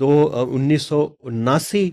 1979,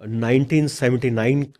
1979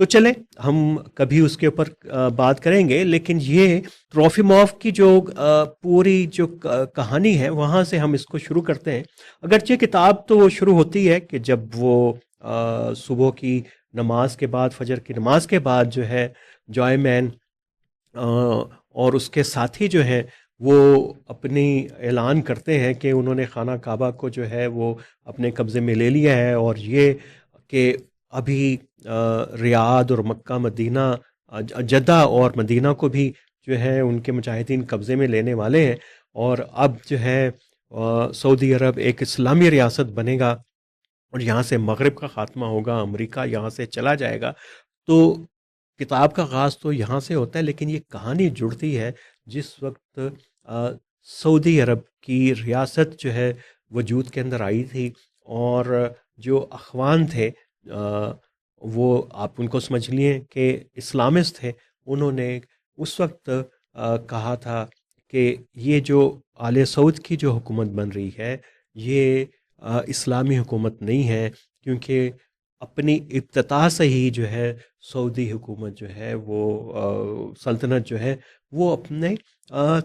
تو چلیں ہم کبھی اس کے اوپر بات کریں گے، لیکن یہ ٹروفیموف کی جو پوری جو کہانی ہے وہاں سے ہم اس کو شروع کرتے ہیں۔ اگرچہ کتاب تو وہ شروع ہوتی ہے کہ جب وہ صبح کی نماز کے بعد، فجر کی نماز کے بعد جو ہے جوائے مین اور اس کے ساتھی جو ہیں وہ اپنی اعلان کرتے ہیں کہ انہوں نے خانہ کعبہ کو جو ہے وہ اپنے قبضے میں لے لیا ہے، اور یہ کہ ابھی ریاض اور مکہ مدینہ، جدہ اور مدینہ کو بھی جو ہے ان کے مجاہدین قبضے میں لینے والے ہیں، اور اب جو ہے سعودی عرب ایک اسلامی ریاست بنے گا اور یہاں سے مغرب کا خاتمہ ہوگا، امریکہ یہاں سے چلا جائے گا۔ تو کتاب کا آغاز تو یہاں سے ہوتا ہے، لیکن یہ کہانی جڑتی ہے جس وقت سعودی عرب کی ریاست جو ہے وجود کے اندر آئی تھی، اور جو اخوان تھے وہ آپ ان کو سمجھ لیے کہ اسلامسٹ تھے، انہوں نے اس وقت کہا تھا کہ یہ جو آل سعود کی جو حکومت بن رہی ہے یہ اسلامی حکومت نہیں ہے، کیونکہ اپنی ابتدا سے ہی جو ہے سعودی حکومت جو ہے وہ سلطنت جو ہے وہ اپنے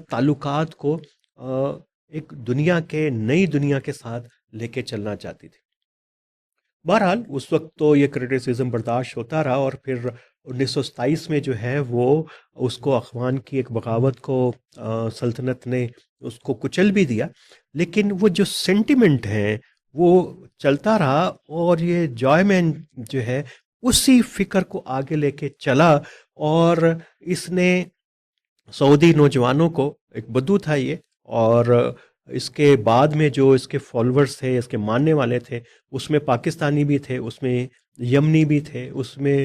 تعلقات کو ایک دنیا کے، نئی دنیا کے ساتھ لے کے چلنا چاہتی تھی۔ بہرحال اس وقت تو یہ کرٹیسزم برداشت ہوتا رہا، اور پھر 1927 میں جو ہے وہ اس کو اخوان کی ایک بغاوت کو سلطنت نے اس کو کچل بھی دیا، لیکن وہ جو سینٹیمنٹ ہے وہ چلتا رہا، اور یہ جوائے مین جو ہے اسی فکر کو آگے لے کے چلا، اور اس نے سعودی نوجوانوں کو، ایک بدو تھا یہ، اور اس کے بعد میں جو اس کے فالورز تھے، اس کے ماننے والے تھے، اس میں پاکستانی بھی تھے، اس میں یمنی بھی تھے، اس میں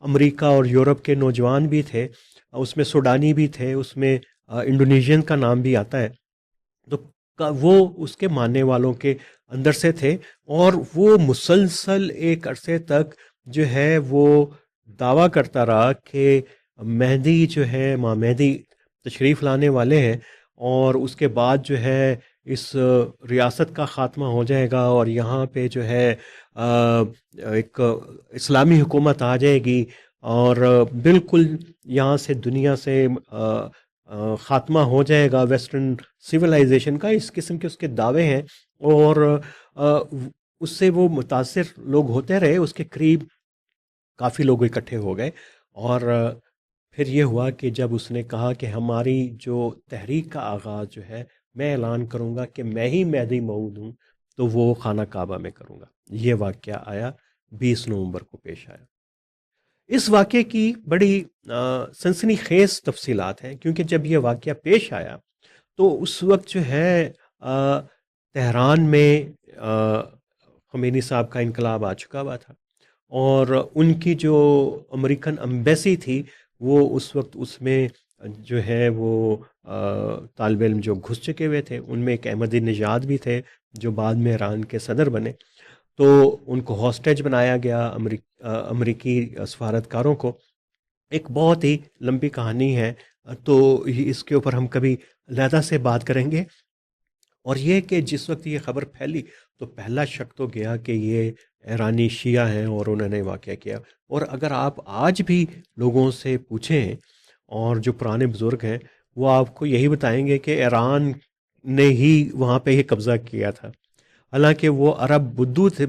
امریکہ اور یورپ کے نوجوان بھی تھے، اس میں سوڈانی بھی تھے، اس میں انڈونیشین کا نام بھی آتا ہے، تو وہ اس کے ماننے والوں کے اندر سے تھے، اور وہ مسلسل ایک عرصے تک جو ہے وہ دعویٰ کرتا رہا کہ مہدی جو ہے، ماں مہدی تشریف لانے والے ہیں، اور اس کے بعد جو ہے اس ریاست کا خاتمہ ہو جائے گا، اور یہاں پہ جو ہے ایک اسلامی حکومت آ جائے گی، اور بالکل یہاں سے دنیا سے خاتمہ ہو جائے گا ویسٹرن سویلائزیشن کا، اس قسم کے اس کے دعوے ہیں، اور اس سے وہ متاثر لوگ ہوتے رہے، اس کے قریب کافی لوگ اکٹھے ہو گئے، اور پھر یہ ہوا کہ جب اس نے کہا کہ ہماری جو تحریک کا آغاز جو ہے میں اعلان کروں گا کہ میں ہی مہدی موعود ہوں، تو وہ خانہ کعبہ میں کروں گا۔ یہ واقعہ آیا 20 نومبر کو پیش آیا۔ اس واقعے کی بڑی سنسنی خیز تفصیلات ہیں، کیونکہ جب یہ واقعہ پیش آیا تو اس وقت جو ہے تہران میں خمینی صاحب کا انقلاب آ چکا ہوا تھا، اور ان کی جو امریکن امبیسی تھی وہ اس وقت اس میں جو ہے وہ طالب علم جو گھس چکے ہوئے تھے، ان میں ایک احمدی نژاد بھی تھے جو بعد میں ایران کے صدر بنے، تو ان کو ہاسٹیج بنایا گیا امریکی سفارتکاروں کو۔ ایک بہت ہی لمبی کہانی ہے، تو اس کے اوپر ہم کبھی علیحدہ سے بات کریں گے۔ اور یہ کہ جس وقت یہ خبر پھیلی تو پہلا شک تو گیا کہ یہ ایرانی شیعہ ہیں اور انہوں نے واقعہ کیا، اور اگر آپ آج بھی لوگوں سے پوچھیں اور جو پرانے بزرگ ہیں وہ آپ کو یہی بتائیں گے کہ ایران نے ہی وہاں پہ یہ قبضہ کیا تھا، حالانکہ وہ عرب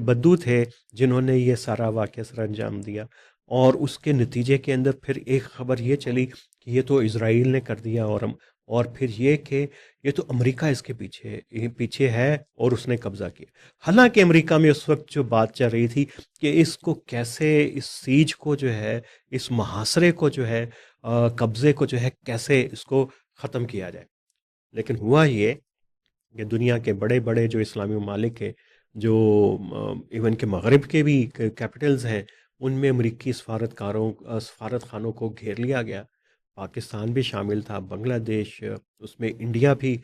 بدو تھے جنہوں نے یہ سارا واقعہ سر انجام دیا، اور اس کے نتیجے کے اندر پھر ایک خبر یہ چلی کہ یہ تو اسرائیل نے کر دیا، اور پھر یہ کہ یہ تو امریکہ اس کے پیچھے ہے اور اس نے قبضہ کیا۔ حالانکہ امریکہ میں اس وقت جو بات چل رہی تھی کہ اس کو کیسے، اس سیج کو جو ہے، اس محاصرے کو جو ہے، قبضے کو جو ہے کیسے اس کو ختم کیا جائے، لیکن ہوا یہ کہ دنیا کے بڑے بڑے جو اسلامی ممالک ہیں، جو ایون کے مغرب کے بھی کیپٹلز ہیں، ان میں امریکی سفارت خانوں کو گھیر لیا گیا۔ پاکستان بھی شامل تھا، بنگلہ دیش، اس میں انڈیا بھی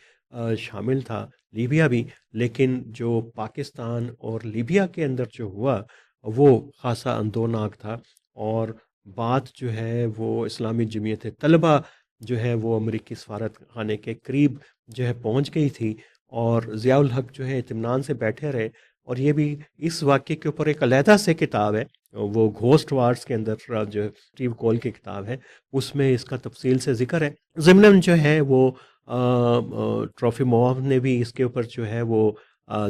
شامل تھا، لیبیا بھی، لیکن جو پاکستان اور لیبیا کے اندر جو ہوا وہ خاصا اندوناک تھا، اور بات جو ہے وہ اسلامی جمعیت طلبہ جو ہے وہ امریکی سفارت خانے کے قریب جو ہے پہنچ گئی تھی، اور ضیاء الحق جو ہے اطمینان سے بیٹھے رہے، اور یہ بھی اس واقعے کے اوپر ایک علیحدہ سے کتاب ہے وہ گھوسٹ وارز کے اندر جو اسٹیو کول کی کتاب ہے اس میں اس کا تفصیل سے ذکر ہے. ضمناً جو ہے وہ ٹرافی موف نے بھی اس کے اوپر جو ہے وہ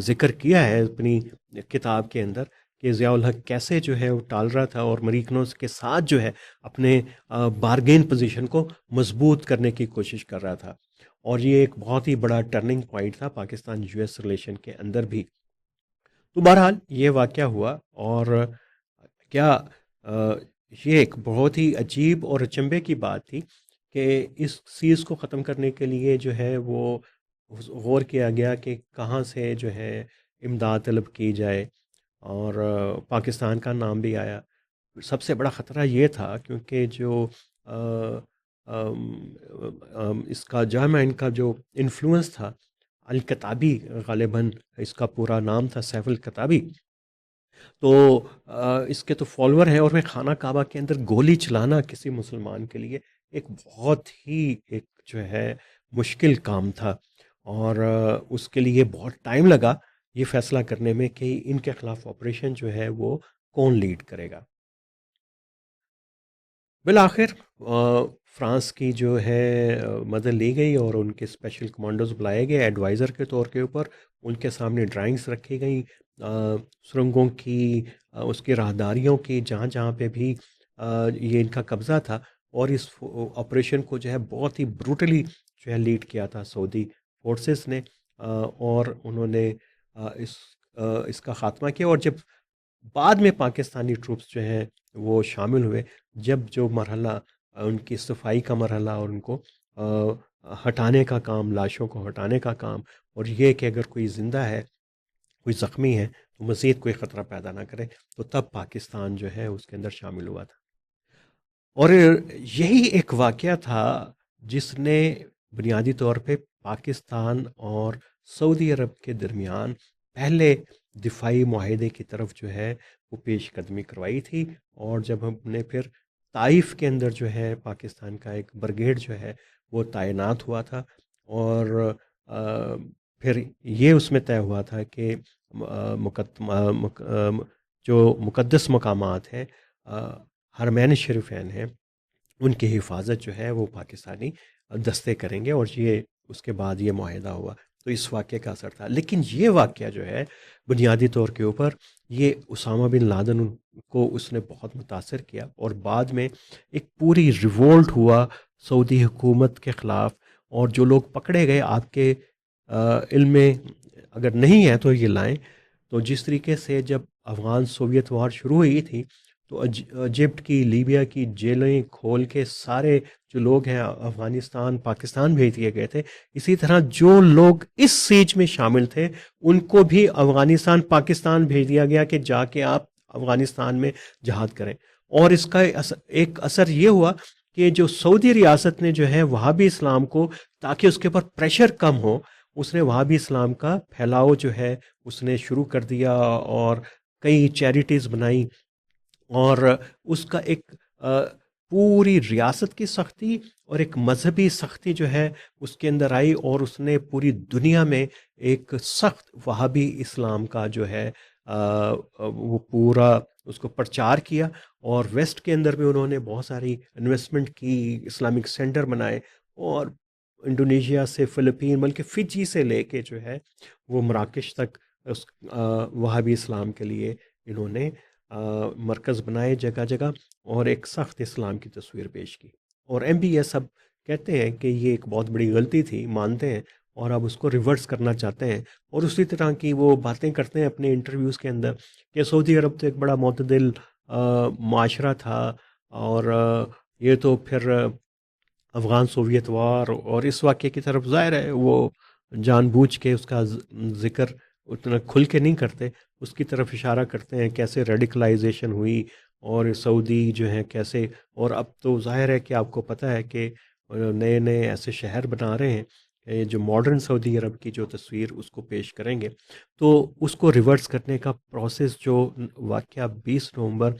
ذکر کیا ہے اپنی کتاب کے اندر کہ ضیاء الحق کیسے جو ہے وہ ٹال رہا تھا اور مریکنوز کے ساتھ جو ہے اپنے بارگین پوزیشن کو مضبوط کرنے کی کوشش کر رہا تھا. اور یہ ایک بہت ہی بڑا ٹرننگ پوائنٹ تھا پاکستان یو ایس ریلیشن کے اندر بھی. تو بہرحال یہ واقعہ ہوا اور کیا یہ ایک بہت ہی عجیب اور اچنبے کی بات تھی کہ اس چیز کو ختم کرنے کے لیے جو ہے وہ غور کیا گیا کہ کہاں سے جو ہے امداد طلب کی جائے اور پاکستان کا نام بھی آیا. سب سے بڑا خطرہ یہ تھا کیونکہ جو آ، اس کا جامعہ ان کا جو انفلوئنس تھا الکتابی غالباً اس کا پورا نام تھا سیف الکتابی. تو اس کے تو فالوور ہیں اور میں خانہ کعبہ کے اندر گولی چلانا کسی مسلمان کے لیے ایک بہت ہی ایک جو ہے مشکل کام تھا. اور اس کے لیے بہت ٹائم لگا یہ فیصلہ کرنے میں کہ ان کے خلاف آپریشن جو ہے وہ کون لیڈ کرے گا. بالآخر فرانس کی جو ہے مدد لی گئی اور ان کے اسپیشل کمانڈوز بلائے گئے ایڈوائزر کے طور کے اوپر. ان کے سامنے ڈرائنگز رکھی گئیں سرنگوں کی اس کی راہداریوں کی جہاں جہاں پہ بھی یہ ان کا قبضہ تھا. اور اس آپریشن کو جو ہے بہت ہی بروٹلی جو ہے لیڈ کیا تھا سعودی فورسز نے اور انہوں نے اس اس کا خاتمہ کیا. اور جب بعد میں پاکستانی ٹروپس جو ہیں وہ شامل ہوئے جب جو مرحلہ ان کی صفائی کا مرحلہ اور ان کو ہٹانے کا کام لاشوں کو ہٹانے کا کام اور یہ کہ اگر کوئی زندہ ہے کوئی زخمی ہے تو مزید کوئی خطرہ پیدا نہ کرے تو تب پاکستان جو ہے اس کے اندر شامل ہوا تھا. اور یہی ایک واقعہ تھا جس نے بنیادی طور پہ پاکستان اور سعودی عرب کے درمیان پہلے دفاعی معاہدے کی طرف جو ہے وہ پیش قدمی کروائی تھی. اور جب ہم نے پھر طائف کے اندر جو ہے پاکستان کا ایک برگیڈ جو ہے وہ تعینات ہوا تھا اور پھر یہ اس میں طے ہوا تھا کہ جو مقدس مقامات ہیں حرمین شریفین ہیں ان کی حفاظت جو ہے وہ پاکستانی دستے کریں گے. اور یہ اس کے بعد یہ معاہدہ ہوا تو اس واقعے کا اثر تھا. لیکن یہ واقعہ جو ہے بنیادی طور کے اوپر یہ اسامہ بن لادن کو اس نے بہت متاثر کیا اور بعد میں ایک پوری ریوولٹ ہوا سعودی حکومت کے خلاف. اور جو لوگ پکڑے گئے آپ کے علم میں اگر نہیں ہے تو یہ لائیں تو جس طریقے سے جب افغان سوویت وار شروع ہوئی تھی تو ایجپٹ کی لیبیا کی جیلیں کھول کے سارے جو لوگ ہیں افغانستان پاکستان بھیج دیے گئے تھے. اسی طرح جو لوگ اس سیج میں شامل تھے ان کو بھی افغانستان پاکستان بھیج دیا گیا کہ جا کے آپ افغانستان میں جہاد کریں. اور اس کا ایک اثر یہ ہوا کہ جو سعودی ریاست نے جو ہے وہابی اسلام کو تاکہ اس کے اوپر پریشر کم ہو اس نے وہابی اسلام کا پھیلاؤ جو ہے اس نے شروع کر دیا اور کئی چیریٹیز بنائی. اور اس کا ایک پوری ریاست کی سختی اور ایک مذہبی سختی جو ہے اس کے اندر آئی اور اس نے پوری دنیا میں ایک سخت وہابی اسلام کا جو ہے وہ پورا اس کو پرچار کیا. اور ویسٹ کے اندر بھی انہوں نے بہت ساری انویسٹمنٹ کی اسلامک سینٹر بنائے اور انڈونیشیا سے فلپین بلکہ فجی سے لے کے جو ہے وہ مراکش تک اس وہابی اسلام کے لیے انہوں نے مرکز بنائے جگہ جگہ اور ایک سخت اسلام کی تصویر پیش کی. اور ایم بی ایس اب کہتے ہیں کہ یہ ایک بہت بڑی غلطی تھی مانتے ہیں اور اب اس کو ریورس کرنا چاہتے ہیں. اور اسی طرح کی وہ باتیں کرتے ہیں اپنے انٹرویوز کے اندر کہ سعودی عرب تو ایک بڑا معتدل معاشرہ تھا اور یہ تو پھر افغان سوویت وار اور اس واقعے کی طرف ظاہر ہے وہ جان بوجھ کے اس کا ذکر اتنا کھل کے نہیں کرتے اس کی طرف اشارہ کرتے ہیں کیسے ریڈیکلائزیشن ہوئی اور سعودی جو ہیں کیسے. اور اب تو ظاہر ہے کہ آپ کو پتہ ہے کہ نئے نئے ایسے شہر بنا رہے ہیں کہ جو ماڈرن سعودی عرب کی جو تصویر اس کو پیش کریں گے تو اس کو ریورس کرنے کا پروسیس جو واقعہ 20 نومبر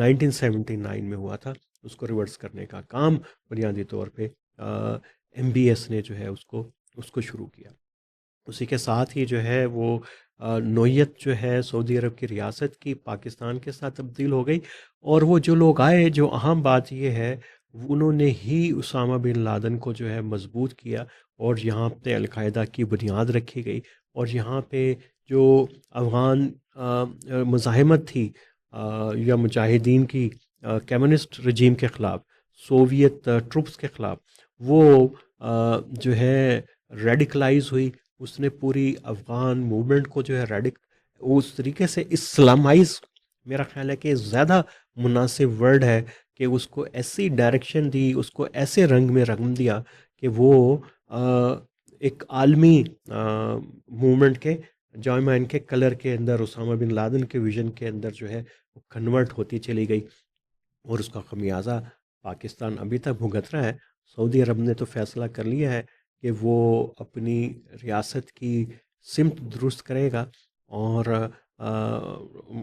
1979 میں ہوا تھا اس کو ریورس کرنے کا کام بنیادی طور پہ ایم بی ایس نے جو ہے اس کو شروع کیا. اسی کے ساتھ ہی جو ہے وہ نوعیت جو ہے سعودی عرب کی ریاست کی پاکستان کے ساتھ تبدیل ہو گئی، اور وہ جو لوگ آئے، جو اہم بات یہ ہے، انہوں نے ہی اسامہ بن لادن کو جو ہے مضبوط کیا، اور یہاں پہ القاعدہ کی بنیاد رکھی گئی، اور یہاں پہ جو افغان مزاحمت تھی یا مجاہدین کی کمیونسٹ رجیم کے خلاف، سوویت ٹروپس کے خلاف، وہ جو ہے ریڈیکلائز ہوئی. اس نے پوری افغان موومنٹ کو جو ہے اس طریقے سے اسلامائز، میرا خیال ہے کہ زیادہ مناسب ورڈ ہے، کہ اس کو ایسی ڈائریکشن دی، اس کو ایسے رنگ میں رنگ دیا کہ وہ ایک عالمی موومنٹ کے جامعین کے کلر کے اندر، اسامہ بن لادن کے ویژن کے اندر جو ہے وہ کنورٹ ہوتی چلی گئی، اور اس کا خمیازہ پاکستان ابھی تک بھگت رہا ہے. سعودی عرب نے تو فیصلہ کر لیا ہے کہ وہ اپنی ریاست کی سمت درست کرے گا، اور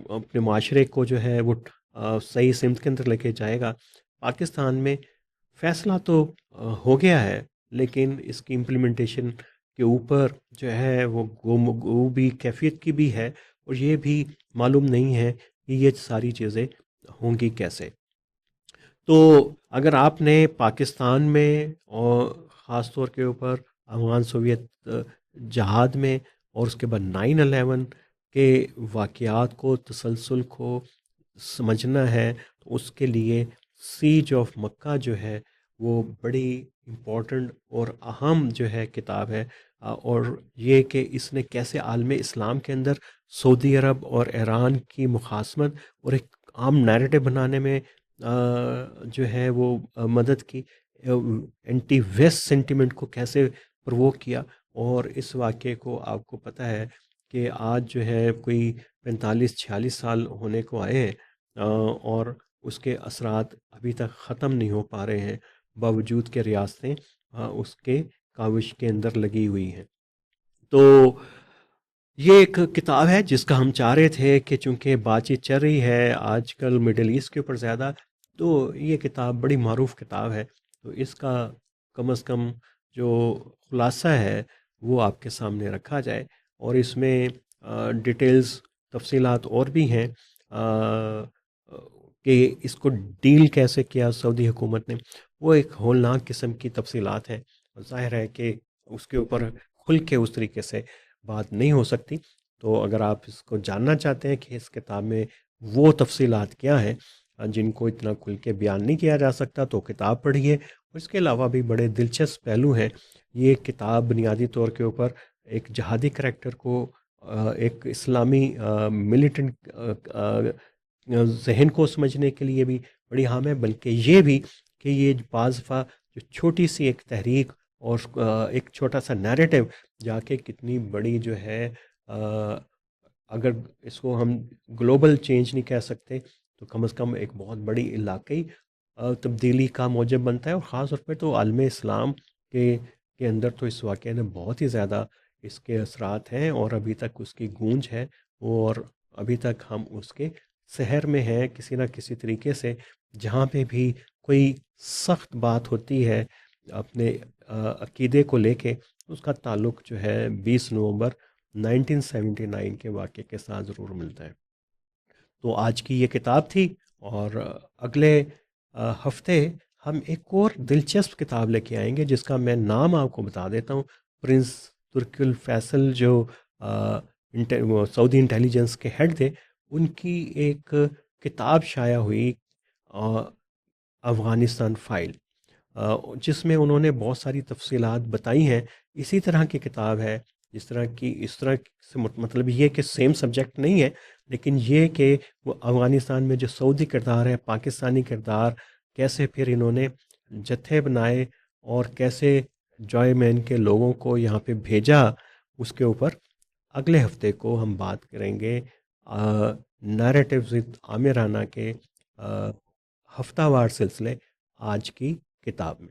اپنے معاشرے کو جو ہے وہ صحیح سمت کے اندر لے کے جائے گا. پاکستان میں فیصلہ تو ہو گیا ہے، لیکن اس کی امپلیمنٹیشن کے اوپر جو ہے وہ گو بھی کیفیت کی بھی ہے، اور یہ بھی معلوم نہیں ہے کہ یہ ساری چیزیں ہوں گی کیسے. تو اگر آپ نے پاکستان میں، اور خاص طور کے اوپر افغان سوویت جہاد میں، اور اس کے بعد 9/11 کے واقعات کو، تسلسل کو سمجھنا ہے، تو اس کے لیے سیج آف مکہ جو ہے وہ بڑی امپورٹنٹ اور اہم جو ہے کتاب ہے. اور یہ کہ اس نے کیسے عالم اسلام کے اندر سعودی عرب اور ایران کی مخاصمت اور ایک عام نیریٹو بنانے میں جو ہے وہ مدد کی، اینٹی ویسٹ سینٹیمنٹ کو کیسے پرووک کیا. اور اس واقعے کو آپ کو پتہ ہے کہ آج جو ہے کوئی 45-46 سال ہونے کو آئے ہیں، اور اس کے اثرات ابھی تک ختم نہیں ہو پا رہے ہیں، باوجود کہ ریاستیں اس کے کاوش کے اندر لگی ہوئی ہیں. تو یہ ایک کتاب ہے جس کا ہم چاہ رہے تھے کہ چونکہ بات چیت چل رہی ہے آج کل مڈل ایسٹ کے اوپر زیادہ، تو یہ کتاب بڑی معروف کتاب ہے، تو اس کا کم از کم جو خلاصہ ہے وہ آپ کے سامنے رکھا جائے. اور اس میں ڈیٹیلز، تفصیلات اور بھی ہیں، کہ اس کو ڈیل کیسے کیا سعودی حکومت نے، وہ ایک ہولناک قسم کی تفصیلات ہیں. ظاہر ہے کہ اس کے اوپر کھل کے اس طریقے سے بات نہیں ہو سکتی. تو اگر آپ اس کو جاننا چاہتے ہیں کہ اس کتاب میں وہ تفصیلات کیا ہیں جن کو اتنا کھل کے بیان نہیں کیا جا سکتا، تو کتاب پڑھیے. اس کے علاوہ بھی بڑے دلچسپ پہلو ہیں. یہ کتاب بنیادی طور کے اوپر ایک جہادی کریکٹر کو ایک اسلامی ملیٹنٹ ذہن کو سمجھنے کے لیے بھی بڑی اہم ہے، بلکہ یہ بھی کہ یہ بعض دفعہ جو چھوٹی سی ایک تحریک اور ایک چھوٹا سا نیریٹو جا کے کتنی بڑی جو ہے، اگر اس کو ہم گلوبل چینج نہیں کہہ سکتے تو کم از کم ایک بہت بڑی علاقائی تبدیلی کا موجب بنتا ہے. اور خاص طور پہ تو عالم اسلام کے اندر تو اس واقعے نے بہت ہی زیادہ اس کے اثرات ہیں، اور ابھی تک اس کی گونج ہے، اور ابھی تک ہم اس کے سحر میں ہیں کسی نہ کسی طریقے سے. جہاں پہ بھی کوئی سخت بات ہوتی ہے اپنے عقیدے کو لے کے، اس کا تعلق جو ہے 20 نومبر 1979 کے واقعے کے ساتھ ضرور ملتا ہے. تو آج کی یہ کتاب تھی، اور اگلے ہفتے ہم ایک اور دلچسپ کتاب لے کے آئیں گے جس کا میں نام آپ کو بتا دیتا ہوں. پرنس ترکی الفیصل جو سعودی انٹیلیجنس کے ہیڈ تھے، ان کی ایک کتاب شائع ہوئی، افغانستان فائل، جس میں انہوں نے بہت ساری تفصیلات بتائی ہیں. اسی طرح کی کتاب ہے، اس طرح سے مطلب یہ کہ سیم سبجیکٹ نہیں ہے، لیکن یہ کہ وہ افغانستان میں جو سعودی کردار ہے، پاکستانی کردار، کیسے پھر انہوں نے جتھے بنائے اور کیسے جوائے مین کے لوگوں کو یہاں پہ بھیجا، اس کے اوپر اگلے ہفتے کو ہم بات کریں گے نیریٹیوز ود عامر رانا کے ہفتہ وار سلسلے آج کی کتاب میں.